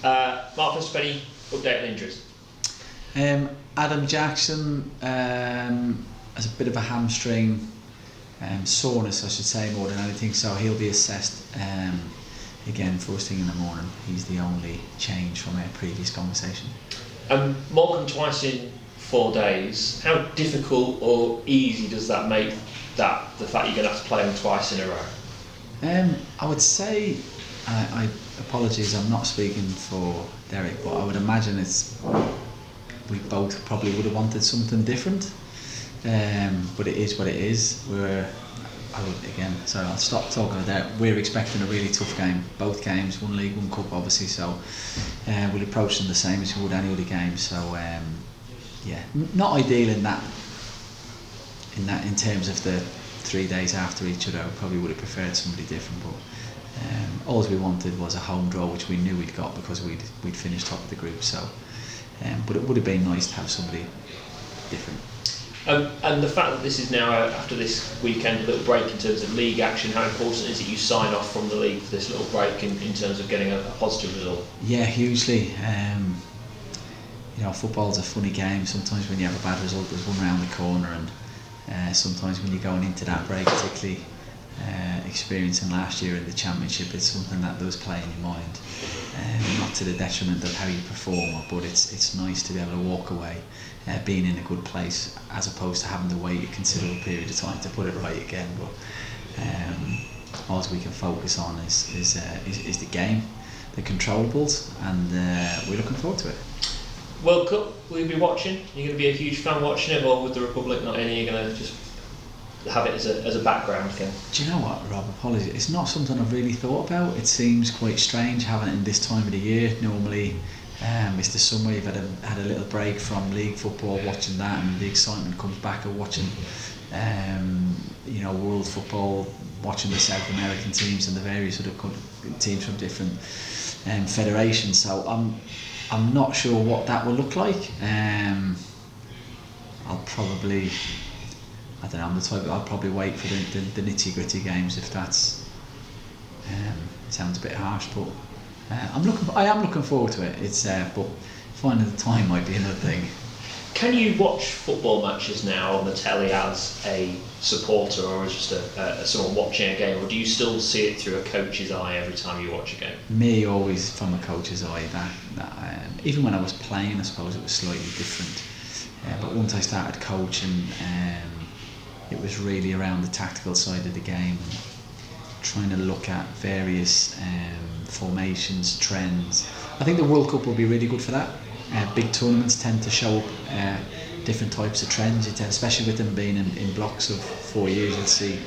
Mark Fitzpatrick, update on injuries. Adam Jackson has a bit of a hamstring soreness, I should say, more than anything, so he'll be assessed again first thing in the morning. He's the only change from our previous conversation. Morecambe twice in 4 days. How difficult or easy does that make that, the fact you're going to have to play them twice in a row? I would say, I apologies, I'm not speaking for Derek, but I would imagine we both probably would have wanted something different, but it is what it is. I'll stop talking about that. We're expecting a really tough game, both games, one league, one cup obviously, so we'll approach them the same as we would any other game, so not ideal in terms of the 3 days after each other. I probably would have preferred somebody different, but all we wanted was a home draw, which we knew we'd got because we'd finished top of the group, so but it would have been nice to have somebody different. And the fact that this is now, after this weekend, a little break in terms of league action, how important is it you sign off from the league for this little break in terms of getting a positive result? Yeah, hugely. Football's a funny game. Sometimes when you have a bad result, there's one round the corner, and sometimes when you're going into that break, particularly experiencing last year in the Championship, it's something that does play in your mind. Not to the detriment of how you perform, but it's nice to be able to walk away being in a good place, as opposed to having to wait a considerable period of time to put it right again. But all we can focus on is the game, the controllables, and we're looking forward to it. World Cup, will you be watching? You're going to be a huge fan watching it, or with the Republic not in, you're going to just have it as a background thing? Do you know what, Rob? Apologies. It's not something I've really thought about. It seems quite strange having it in this time of the year. Normally, it's the summer. You've had a little break from league football, watching that, and the excitement comes back of watching, world football, watching the South American teams and the various sort of teams from different federations. So I'm not sure what that will look like. I'll probably wait for the nitty gritty games, if that's sounds a bit harsh, but I am looking forward to it. It's but finding the time might be another thing. Can you watch football matches now on the telly as a supporter or as just someone watching a game, or do you still see it through a coach's eye every time you watch a game? Me, always from a coach's eye. Even when I was playing, I suppose it was slightly different. But once I started coaching, it was really around the tactical side of the game, trying to look at various formations, trends. I think the World Cup will be really good for that. Big tournaments tend to show up different types of trends, especially with them being in blocks of 4 years. You'll see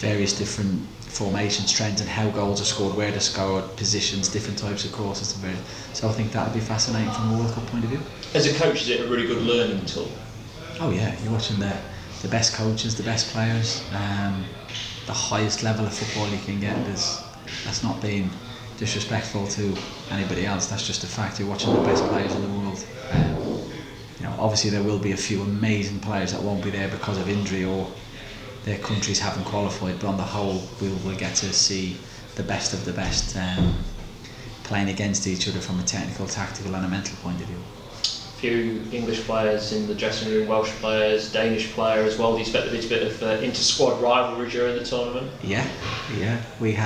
various different formations, trends, and how goals are scored, where they're scored, positions, different types of courses. So I think that'll be fascinating from a World Cup point of view. As a coach, is it a really good learning tool? Oh yeah, you're watching the best coaches, the best players, the highest level of football you can get. That's not being disrespectful to anybody else, that's just a fact. You're watching the best players in the world. Obviously there will be a few amazing players that won't be there because of injury or their countries haven't qualified, but on the whole we'll get to see the best of the best playing against each other from a technical, tactical and a mental point of view. Few English players in the dressing room, Welsh players, Danish player as well. Do you expect a bit of inter-squad rivalry during the tournament? Yeah. We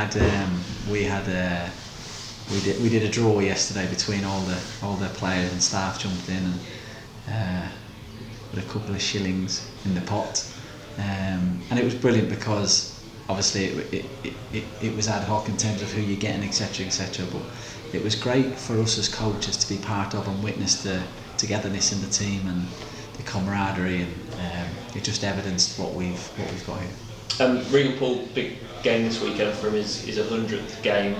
did a draw yesterday between all the players, and staff jumped in and put a couple of shillings in the pot, and it was brilliant because obviously it was ad hoc in terms of who you're getting, etc. But it was great for us as coaches to be part of and witness the togetherness in the team and the camaraderie, and it just evidenced what we've got here. Regan Poole, big game this weekend for him, is 100th game.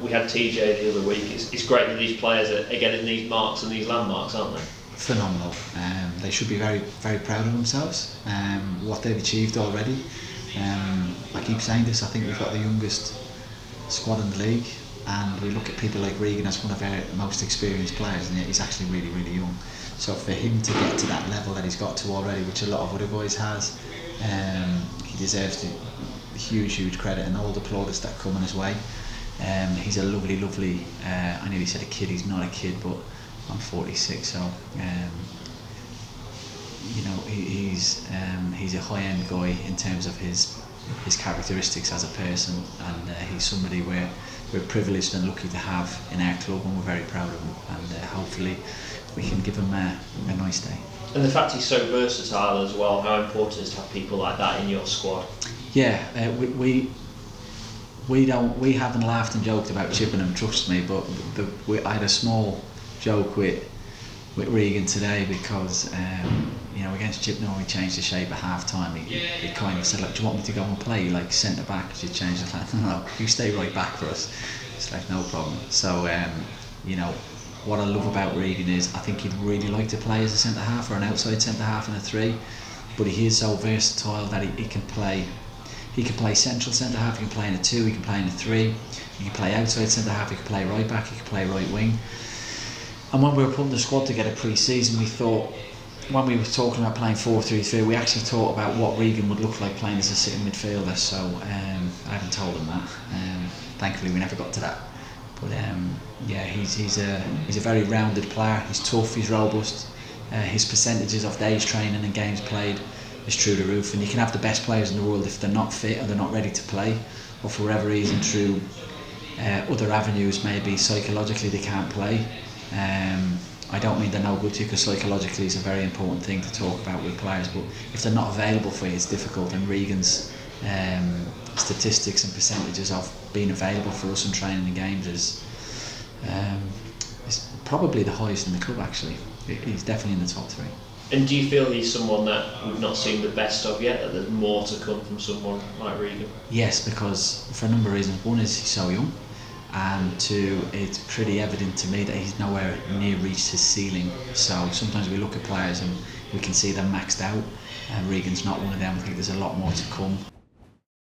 We had TJ the other week. It's great that these players are getting these marks and these landmarks, aren't they? Phenomenal. They should be very, very proud of themselves, what they've achieved already. I keep saying this, I think we've got the youngest squad in the league, and we look at people like Regan as one of our most experienced players, and yet he's actually really, really young. So for him to get to that level that he's got to already, which a lot of other boys has, he deserves the huge credit and all the plaudits that come in his way. He's a lovely. I nearly said a kid. He's not a kid, but I'm 46, so he's a high-end guy in terms of his characteristics as a person, and he's somebody we're privileged and lucky to have in our club, and we're very proud of him. And hopefully, we can give him a nice day. And the fact he's so versatile as well, how important is to have people like that in your squad? Yeah, we haven't laughed and joked about Chippenham, trust me, but I had a small joke with Regan today because against Chippenham we changed the shape at half time. He kind of said, like, do you want me to go and play like centre back? Because you changed the plan. No, you stay right back for us. It's like, no problem. So what I love about Regan is I think he'd really like to play as a centre half or an outside centre half in a 3, but he is so versatile that he can play. He can play central centre half, he can play in a 2, he can play in a 3, he can play outside centre half, he can play right back, he can play right wing. And when we were putting the squad together pre-season, we thought, when we were talking about playing 4-3-3, we actually thought about what Regan would look like playing as a sitting midfielder. So I haven't told him that. Thankfully, we never got to that. But he's a very rounded player. He's tough, he's robust. His percentages of days training and games played is through the roof. And you can have the best players in the world if they're not fit or they're not ready to play, or for whatever reason through other avenues, maybe psychologically they can't play. I don't mean they're no good to you, because psychologically is a very important thing to talk about with players, but if they're not available for you, it's difficult. And Regan's statistics and percentages of being available for us and training in games is probably the highest in the club, actually. He's definitely in the top 3. And do you feel he's someone that we've not seen the best of yet, that there's more to come from someone like Regan? Yes, because for a number of reasons. One is he's so young, and 2, it's pretty evident to me that he's nowhere near reached his ceiling. So sometimes we look at players and we can see them maxed out, and Regan's not one of them. I think there's a lot more to come.